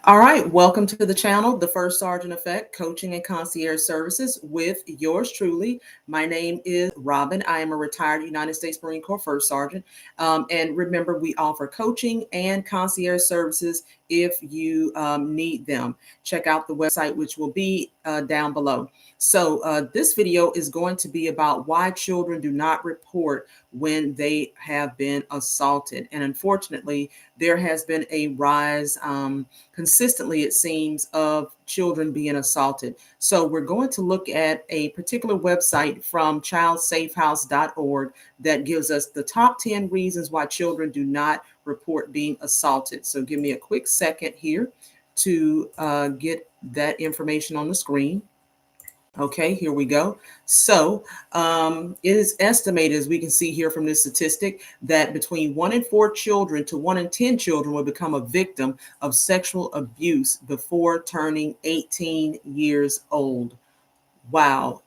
All right, welcome to the channel, The First Sergeant Effect, Coaching and Concierge Services with yours truly. My name is Robyn. I am a retired United States Marine Corps First Sergeant. And remember, we offer coaching and concierge services if you need them. Check out the website, which will be down below. So this video is going to be about why children do not report when they have been assaulted. And unfortunately, there has been a rise consistently, it seems, of children being assaulted. So we're going to look at a particular website from childsafehouse.org that gives us the top 10 reasons why children do not report being assaulted. So give me a quick second here to get that information on the screen. Okay, here we go. So it is estimated, as we can see here from this statistic, that between 1 in 4 children to 1 in 10 children will become a victim of sexual abuse before turning 18 years old. Wow,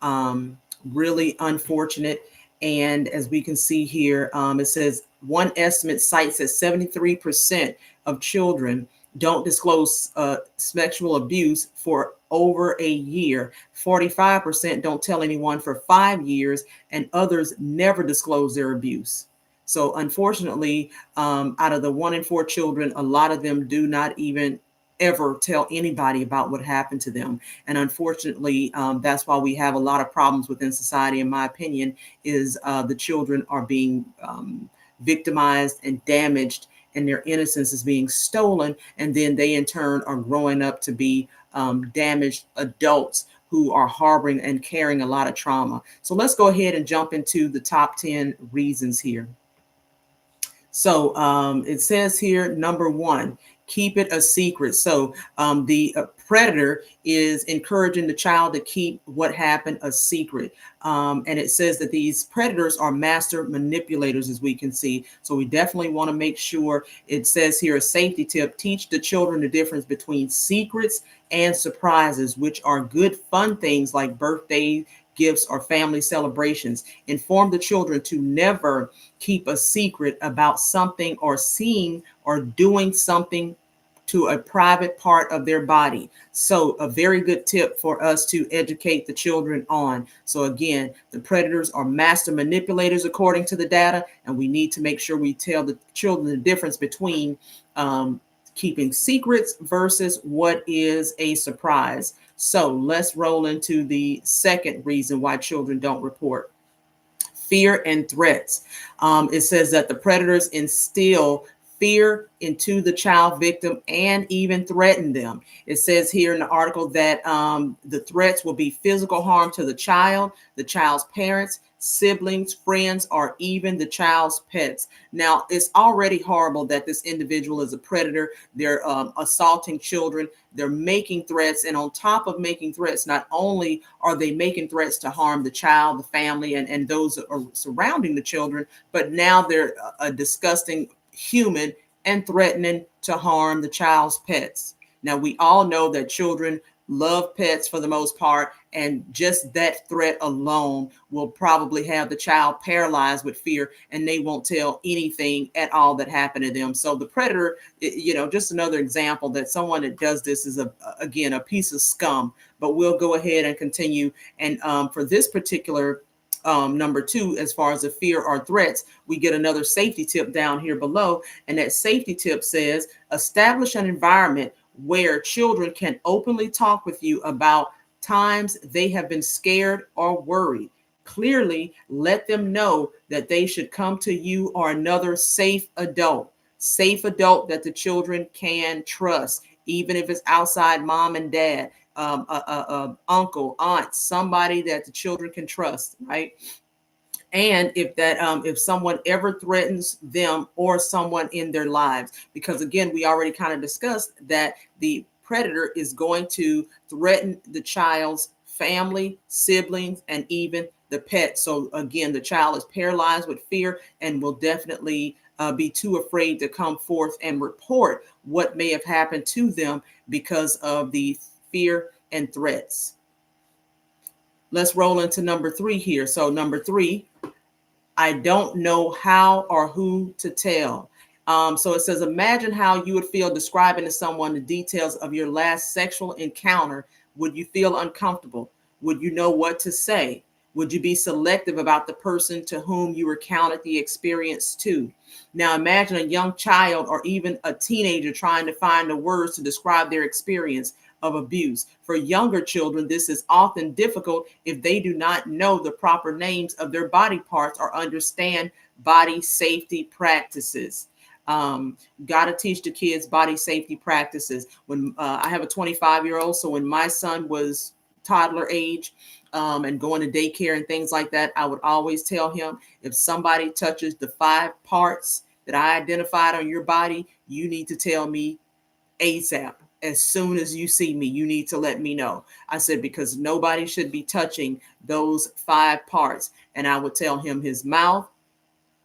really unfortunate. And as we can see here, it says one estimate cites that 73% of children don't disclose sexual abuse for over a year. 45% don't tell anyone for 5 years, and others never disclose their abuse. So unfortunately, out of the 1 in 4 children, a lot of them do not even ever tell anybody about what happened to them. And unfortunately, that's why we have a lot of problems within society, in my opinion, is the children are being victimized and damaged, and their innocence is being stolen. And then they in turn are growing up to be damaged adults who are harboring and carrying a lot of trauma. So let's go ahead and jump into the top 10 reasons here. So it says here, number one, keep it a secret. So the predator is encouraging the child to keep what happened a secret. And it says that these predators are master manipulators, as we can see. So we definitely want to make sure, it says here, a safety tip: teach the children the difference between secrets and surprises, which are good fun things like birthday gifts or family celebrations. Inform the children to never keep a secret about something or seeing or doing something to a private part of their body. So a very good tip for us to educate the children on. So again, the predators are master manipulators according to the data, and we need to make sure we tell the children the difference between keeping secrets versus what is a surprise. So let's roll into the second reason why children don't report: fear and threats. It says that the predators instill fear into the child victim and even threaten them. It says here in the article that the threats will be physical harm to the child's parents, siblings, friends, or even the child's pets. Now, it's already horrible that this individual is a predator. They're assaulting children. They're making threats. And on top of making threats, not only are they making threats to harm the child, the family, and those that are surrounding the children, but now they're a disgusting human and threatening to harm the child's pets. Now, we all know that children love pets for the most part, and just that threat alone will probably have the child paralyzed with fear, and they won't tell anything at all that happened to them. So the predator, just another example that someone that does this is again a piece of scum. But we'll go ahead and continue. And for this particular number two, as far as the fear or threats, we get another safety tip down here below. And that safety tip says, establish an environment where children can openly talk with you about times they have been scared or worried. Clearly, let them know that they should come to you or another safe adult that the children can trust, even if it's outside mom and dad, uncle, aunt, somebody that the children can trust, right? And if someone ever threatens them or someone in their lives, because again, we already kind of discussed that the predator is going to threaten the child's family, siblings, and even the pet. So again, the child is paralyzed with fear and will definitely be too afraid to come forth and report what may have happened to them because of the fear and threats. Let's roll into number three here. So number three, I don't know how or who to tell. So it says, imagine how you would feel describing to someone the details of your last sexual encounter. Would you feel uncomfortable? Would you know what to say? Would you be selective about the person to whom you recounted the experience to? Now imagine a young child or even a teenager trying to find the words to describe their experience of abuse. For younger children, this is often difficult if they do not know the proper names of their body parts or understand body safety practices. Got to teach the kids body safety practices. When I have a 25-year-old, so when my son was toddler age and going to daycare and things like that, I would always tell him, if somebody touches the 5 parts that I identified on your body, you need to tell me ASAP. As soon as you see me, you need to let me know. I said, because nobody should be touching those 5 parts. And I would tell him his mouth,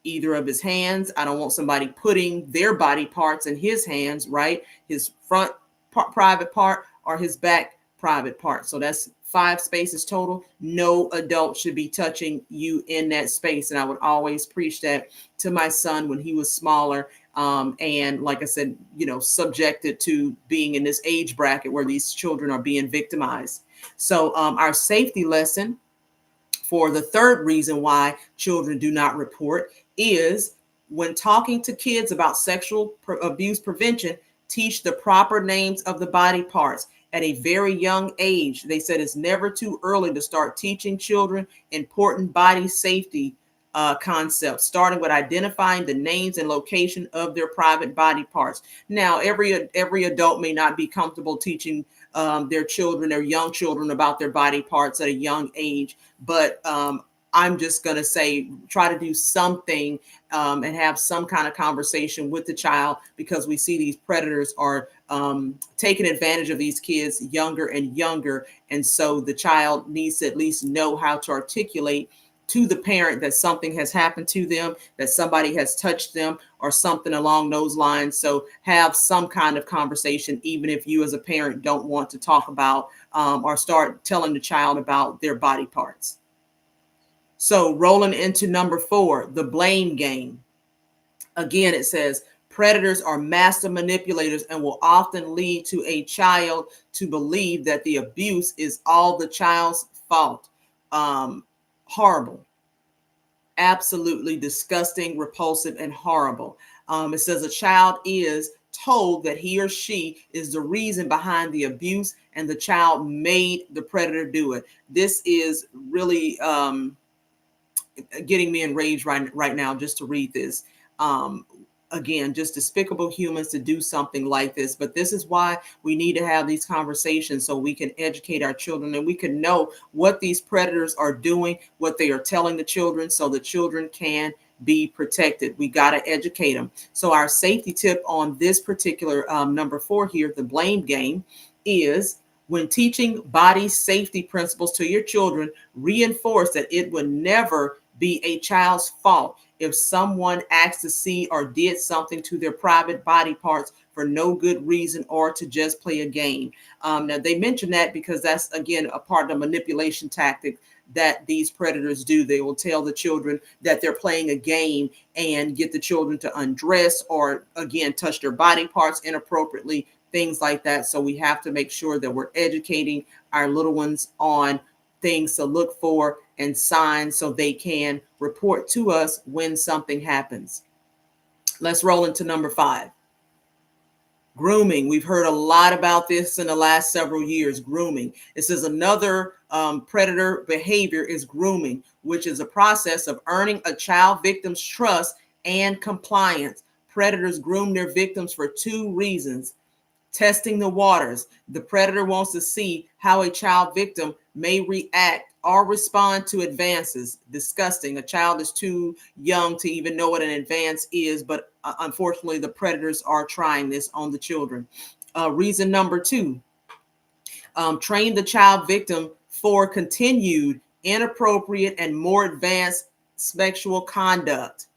either of his hands. I don't want somebody putting their body parts in his hands, right? His front private part or his back private part. So that's 5 spaces total. No adult should be touching you in that space. And I would always preach that to my son when he was smaller. And like I said, subjected to being in this age bracket where these children are being victimized. So our safety lesson for the third reason why children do not report is, when talking to kids about sexual abuse prevention, teach the proper names of the body parts at a very young age. They said it's never too early to start teaching children important body safety concepts, starting with identifying the names and location of their private body parts. Now, every adult may not be comfortable teaching their children, their young children, about their body parts at a young age, but I'm just going to say, try to do something and have some kind of conversation with the child, because we see these predators are taking advantage of these kids younger and younger. And so the child needs to at least know how to articulate to the parent that something has happened to them, that somebody has touched them or something along those lines. So have some kind of conversation, even if you as a parent don't want to talk about or start telling the child about their body parts. So rolling into number 4, the blame game. Again, it says predators are master manipulators and will often lead to a child to believe that the abuse is all the child's fault. Horrible. Absolutely disgusting, repulsive, and horrible. It says a child is told that he or she is the reason behind the abuse and the child made the predator do it. This is really getting me enraged right now just to read this. Again, just despicable humans to do something like this. But this is why we need to have these conversations, so we can educate our children and we can know what these predators are doing, what they are telling the children, so the children can be protected. We got to educate them. So our safety tip on this particular number 4 here, the blame game, is, when teaching body safety principles to your children, reinforce that it would never be a child's fault if someone asked to see or did something to their private body parts for no good reason or to just play a game. Now, they mention that because that's, again, a part of the manipulation tactic that these predators do. They will tell the children that they're playing a game and get the children to undress or, again, touch their body parts inappropriately, things like that. So we have to make sure that we're educating our little ones on things to look for and signs so they can report to us when something happens. Let's roll into number 5. Grooming. We've heard a lot about this in the last several years. Grooming. It says another predator behavior is grooming, which is a process of earning a child victim's trust and compliance. Predators groom their victims for 2 reasons. Testing the waters. The predator wants to see how a child victim may react or respond to advances. Disgusting. A child is too young to even know what an advance is, but unfortunately, the predators are trying this on the children. Reason number 2, train the child victim for continued inappropriate and more advanced sexual conduct.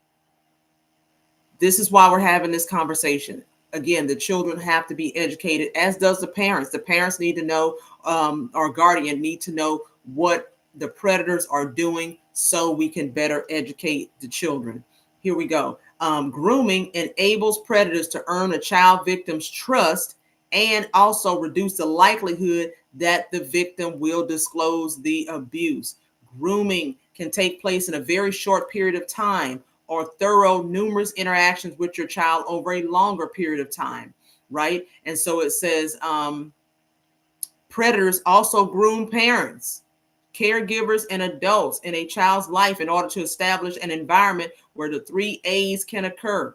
This is why we're having this conversation. Again, the children have to be educated, as does the parents. The parents need to know, our guardian need to know what the predators are doing so we can better educate the children. Here we go. Grooming enables predators to earn a child victim's trust and also reduce the likelihood that the victim will disclose the abuse. Grooming can take place in a very short period of time or thorough numerous interactions with your child over a longer period of time, right? And so it says predators also groom parents, caregivers, and adults in a child's life in order to establish an environment where the three A's can occur.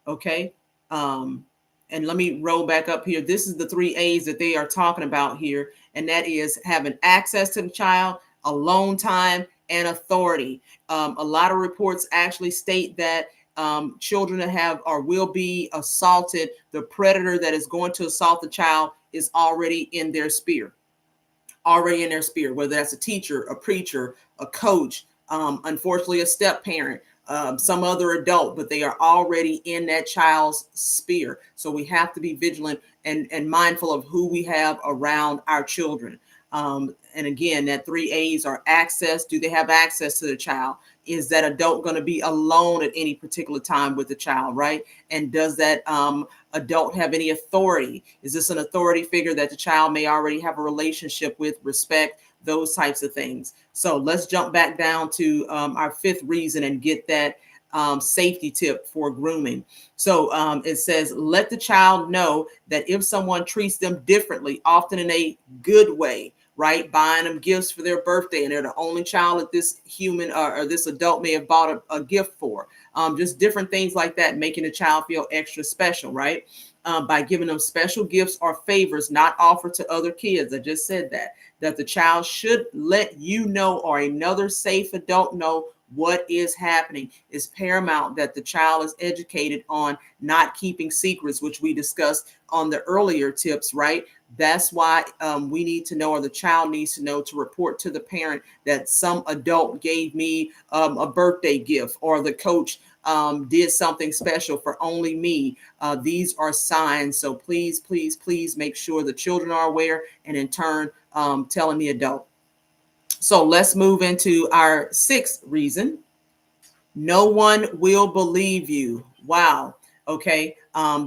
Okay. Um, and let me roll back up here. This is the three A's that they are talking about here. And that is having access to the child, alone time, and authority. A lot of reports actually state that children that have or will be assaulted, the predator that is going to assault the child is already in their sphere, whether that's a teacher, a preacher, a coach, unfortunately, a step parent, some other adult, but they are already in that child's sphere. So we have to be vigilant and mindful of who we have around our children. And again, that three A's are access. Do they have access to the child? Is that adult going to be alone at any particular time with the child, right? And does that adult have any authority? Is this an authority figure that the child may already have a relationship with, respect, those types of things? So let's jump back down to our fifth reason and get that safety tip for grooming. So it says, let the child know that if someone treats them differently, often in a good way, right? Buying them gifts for their birthday, and they're the only child that this human or this adult may have bought a gift for. Just different things like that, making the child feel extra special, right? By giving them special gifts or favors not offered to other kids. I just said that the child should let you know or another safe adult know what is happening. It's paramount that the child is educated on not keeping secrets, which we discussed on the earlier tips, right? That's why we need to know, or the child needs to know, to report to the parent that some adult gave me a birthday gift, or the coach did something special for only me. These are signs. So please, please, please make sure the children are aware, and in turn, telling the adult. So let's move into our sixth reason. No one will believe you. Wow. Okay.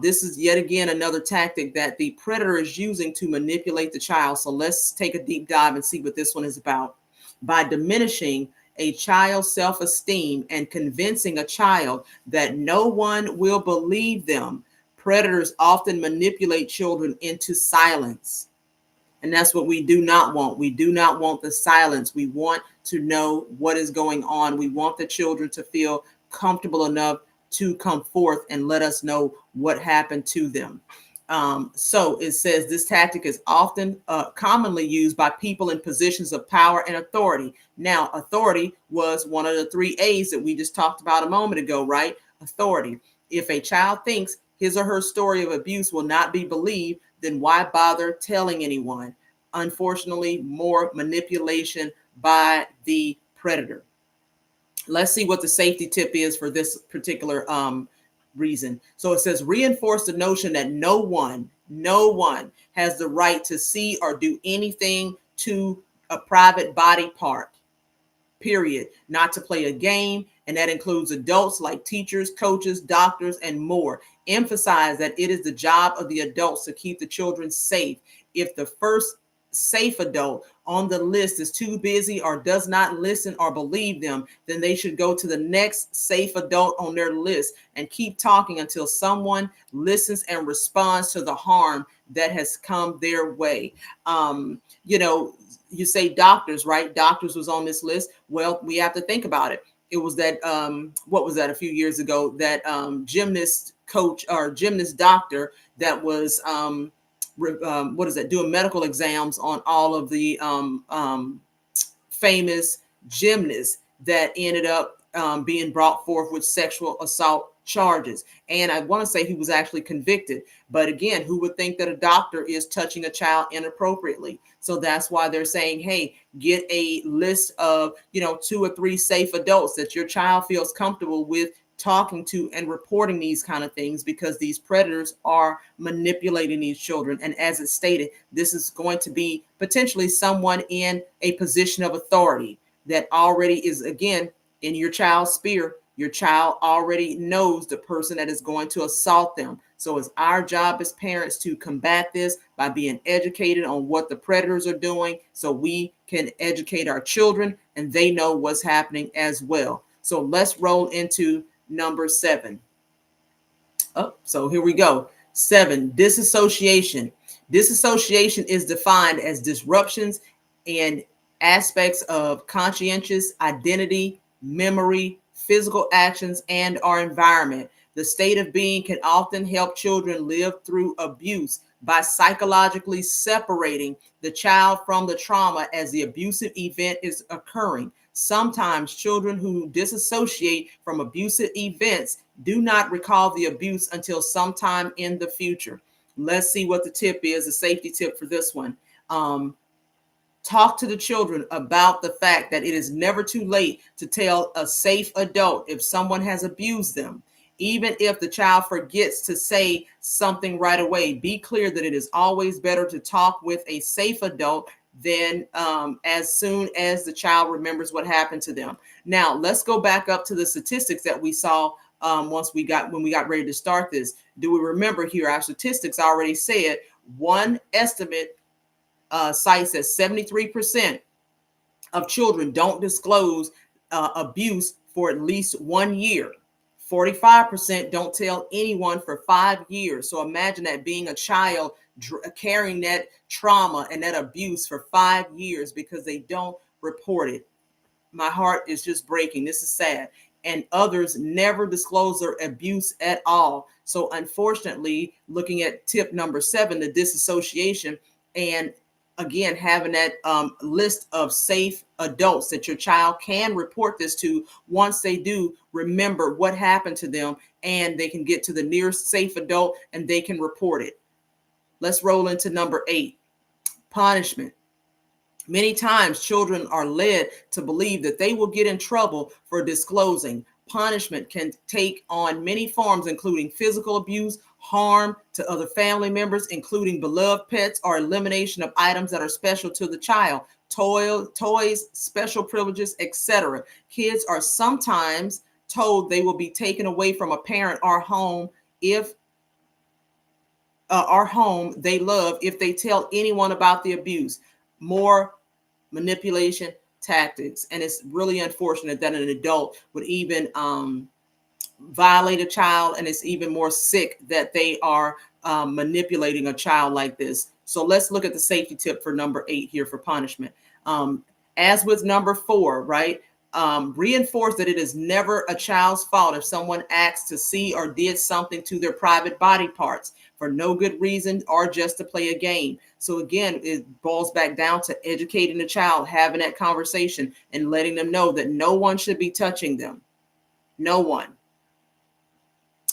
This is yet again another tactic that the predator is using to manipulate the child. So let's take a deep dive and see what this one is about. By diminishing a child's self-esteem and convincing a child that no one will believe them, predators often manipulate children into silence. And that's what we do not want. We do not want the silence. We want to know what is going on. We want the children to feel comfortable enough to come forth and let us know what happened to them. So it says this tactic is often commonly used by people in positions of power and authority. Now, authority was one of the three A's that we just talked about a moment ago, right? Authority. If a child thinks his or her story of abuse will not be believed, then why bother telling anyone? Unfortunately, more manipulation by the predator. Let's see what the safety tip is for this particular reason. So it says, reinforce the notion that no one has the right to see or do anything to a private body part, period. Not to play a game, and that includes adults like teachers, coaches, doctors, and more. Emphasize that it is the job of the adults to keep the children safe. If the first safe adult on the list is too busy or does not listen or believe them, then they should go to the next safe adult on their list and keep talking until someone listens and responds to the harm that has come their way. You say doctors, right? Doctors was on this list. Well, we have to think about it. It was that, what was that, a few years ago, that gymnast coach or gymnast doctor that was, doing medical exams on all of the famous gymnasts that ended up being brought forth with sexual assault charges. And I want to say he was actually convicted. But again, who would think that a doctor is touching a child inappropriately? So that's why they're saying, hey, get a list of, 2 or 3 safe adults that your child feels comfortable with talking to and reporting these kind of things, because these predators are manipulating these children. And as it's stated, this is going to be potentially someone in a position of authority that already is, again, in your child's sphere, Your child already knows the person that is going to assault them. So it's our job as parents to combat this by being educated on what the predators are doing so we can educate our children and they know what's happening as well. So let's roll into number 7. Oh, so here we go. 7, disassociation. Disassociation is defined as disruptions in aspects of conscientious identity, memory, physical actions, and our environment. The state of being can often help children live through abuse by psychologically separating the child from the trauma as the abusive event is occurring. Sometimes children who disassociate from abusive events do not recall the abuse until sometime in the future. Let's see what the tip is, a safety tip for this one. Talk to the children about the fact that it is never too late to tell a safe adult if someone has abused them. Even if the child forgets to say something right away, be clear that it is always better to talk with a safe adult than as soon as the child remembers what happened to them. Now, let's go back up to the statistics that we saw when we got ready to start this. Do we remember here? Our statistics already said one estimate cites that 73% of children don't disclose abuse for at least 1 year. 45% don't tell anyone for 5 years. So imagine that, being a child carrying that trauma and that abuse for 5 years because they don't report it. My heart is just breaking. This is sad. And others never disclose their abuse at all. So unfortunately, looking at tip number 7, the disassociation, and again, having that list of safe adults that your child can report this to. Once they do, remember what happened to them, and they can get to the nearest safe adult and they can report it. Let's roll into number 8, punishment. Many times children are led to believe that they will get in trouble for disclosing. Punishment can take on many forms, including physical abuse, harm to other family members, including beloved pets, or elimination of items that are special to the child, toys, special privileges, etc. Kids are sometimes told they will be taken away from a parent or home if our home they love if they tell anyone about the abuse. More manipulation tactics, and it's really unfortunate that an adult would even violate a child, and it's even more sick that they are manipulating a child like this. So let's look at the safety tip for number 8 here for punishment. As with number 4, right? Reinforce that it is never a child's fault if someone acts to see or did something to their private body parts for no good reason or just to play a game. So again, it boils back down to educating the child, having that conversation, and letting them know that no one should be touching them. No one.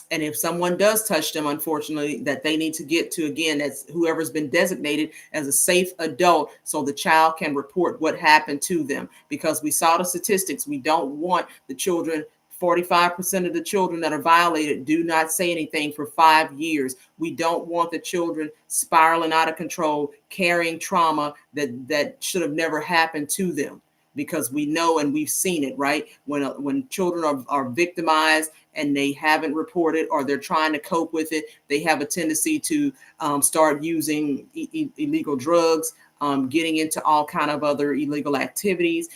And if someone does touch them, unfortunately, that they need to get to, again, that's whoever's been designated as a safe adult so the child can report what happened to them. Because we saw the statistics. We don't want the children, 45% of the children that are violated do not say anything for 5 years. We don't want the children spiraling out of control, carrying trauma that should have never happened to them. Because we know and we've seen it, right? When children are victimized and they haven't reported, or they're trying to cope with it, they have a tendency to start using illegal drugs, getting into all kind of other illegal activities,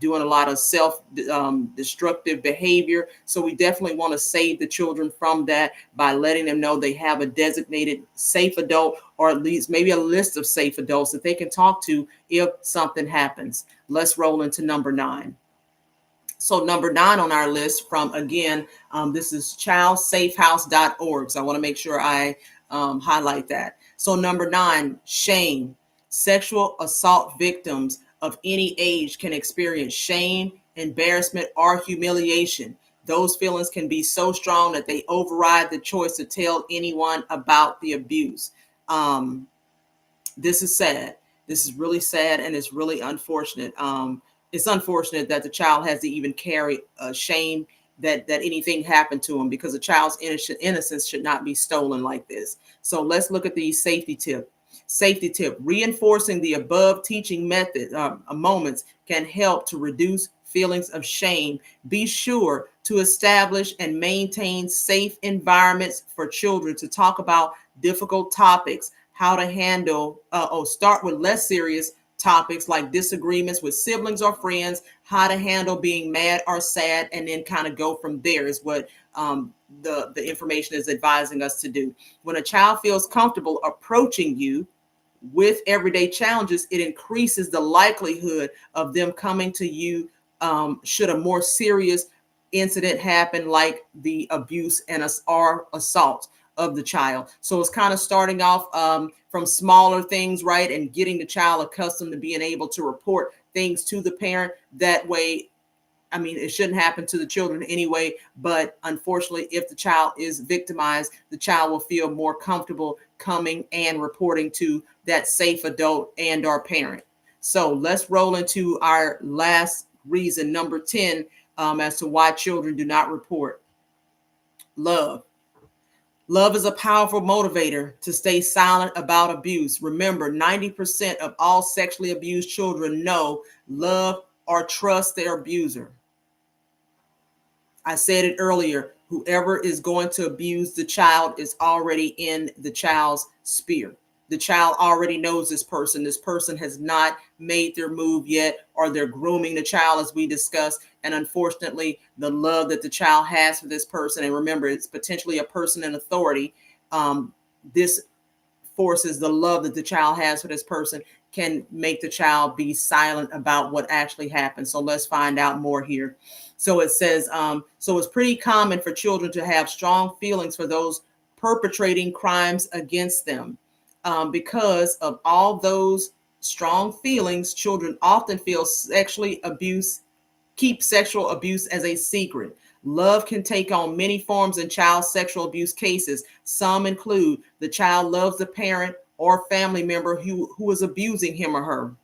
doing a lot of self-destructive behavior. So we definitely want to save the children from that by letting them know they have a designated safe adult, or at least maybe a list of safe adults that they can talk to if something happens. Let's roll into number 9. So number 9 on our list from, again, this is childsafehouse.org. So I want to make sure I highlight that. So number 9, shame. Sexual assault victims of any age can experience shame, embarrassment, or humiliation. Those feelings can be so strong that they override the choice to tell anyone about the abuse. This is sad. This is really sad, and it's really unfortunate. It's unfortunate that the child has to even carry shame that anything happened to him, because a child's innocence should not be stolen like this. So let's look at the safety tip. Safety tip: reinforcing the above teaching method moments can help to reduce feelings of shame. Be sure to establish and maintain safe environments for children to talk about difficult topics, how to handle, start with less serious topics like disagreements with siblings or friends, how to handle being mad or sad, and then kind of go from there is what the information is advising us to do. When a child feels comfortable approaching you with everyday challenges, it increases the likelihood of them coming to you should a more serious incident happen, like the abuse and or assault of the child. So it's kind of starting off from smaller things, right? And getting the child accustomed to being able to report things to the parent. That way, I mean, it shouldn't happen to the children anyway, but unfortunately, if the child is victimized, the child will feel more comfortable coming and reporting to that safe adult and our parent. So let's roll into our last reason, number 10, as to why children do not report. Love. Love is a powerful motivator to stay silent about abuse. Remember, 90% of all sexually abused children know, love, or trust their abuser. I said it earlier, whoever is going to abuse the child is already in the child's sphere. The child already knows this person. This person has not made their move yet, or they're grooming the child, as we discussed. And unfortunately, the love that the child has for this person, and remember, it's potentially a person in authority, this forces the love that the child has for this person can make the child be silent about what actually happened. So let's find out more here. So it says, so it's pretty common for children to have strong feelings for those perpetrating crimes against them. Because of all those strong feelings, children often feel keep sexual abuse as a secret. Love can take on many forms in child sexual abuse cases. Some include the child loves the parent or family member who is abusing him or her.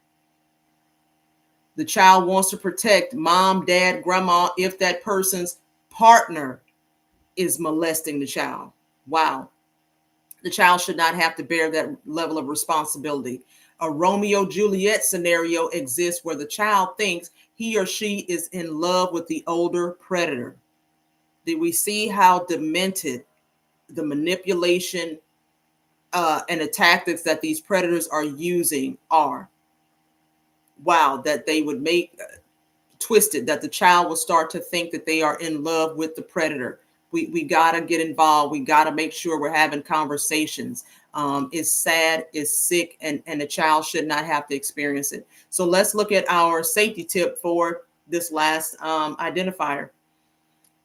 The child wants to protect mom, dad, grandma if that person's partner is molesting the child. Wow. The child should not have to bear that level of responsibility. A Romeo-Juliet scenario exists where the child thinks he or she is in love with the older predator. Did we see how demented the manipulation and the tactics that these predators are using are? Wow, that they would make twisted, that the child will start to think that they are in love with the predator. We got to get involved. We got to make sure we're having conversations. It's sad, it's sick, and the child should not have to experience it. So let's look at our safety tip for this last identifier.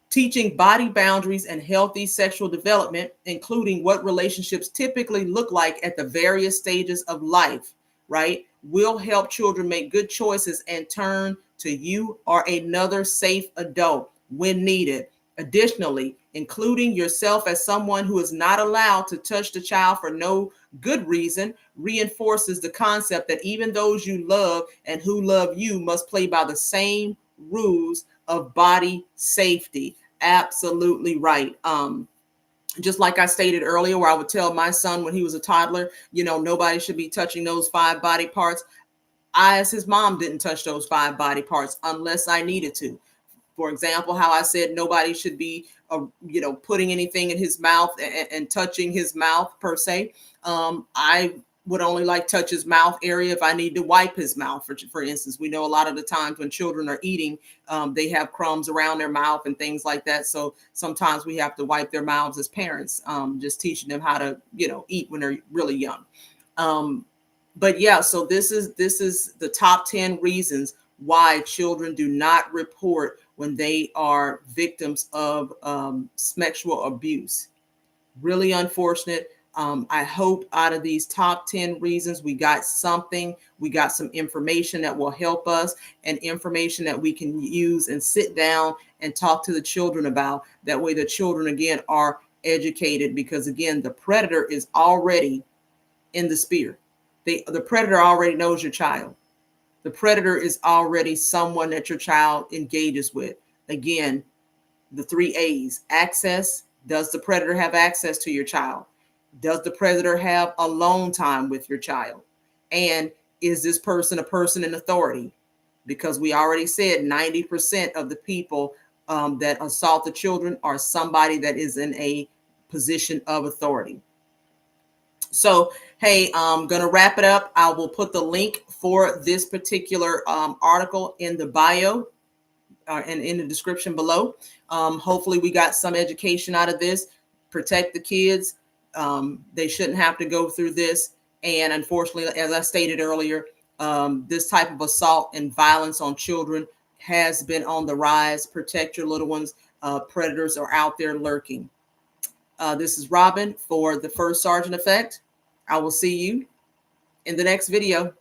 Teaching body boundaries and healthy sexual development, including what relationships typically look like at the various stages of life, right, will help children make good choices and turn to you or another safe adult when needed. Additionally, including yourself as someone who is not allowed to touch the child for no good reason reinforces the concept that even those you love and who love you must play by the same rules of body safety. Absolutely right. Just like I stated earlier, where I would tell my son when he was a toddler, nobody should be touching those 5 body parts. I, as his mom, didn't touch those 5 body parts unless I needed to. For example, how I said nobody should be, putting anything in his mouth and touching his mouth per se. I would only touch his mouth area if I need to wipe his mouth. For instance, we know a lot of the times when children are eating, they have crumbs around their mouth and things like that. So sometimes we have to wipe their mouths as parents, just teaching them how to, eat when they're really young. But yeah, so this is the top 10 reasons why children do not report when they are victims of sexual abuse. Really unfortunate. I hope out of these top 10 reasons, we got some information that will help us, and information that we can use and sit down and talk to the children about. That way the children, again, are educated, because again, the predator is already in the sphere. The predator already knows your child. The predator is already someone that your child engages with. Again, the 3 A's. Access. Does the predator have access to your child? Does the predator have alone time with your child? And is this person a person in authority? Because we already said 90% of the people that assault the children are somebody that is in a position of authority. So, hey, I'm going to wrap it up. I will put the link for this particular article in the bio and in the description below. Hopefully, we got some education out of this. Protect the kids. They shouldn't have to go through this. And unfortunately, as I stated earlier, this type of assault and violence on children has been on the rise. Protect your little ones. Predators are out there lurking. This is Robyn for the First Sergeant Effect. I will see you in the next video.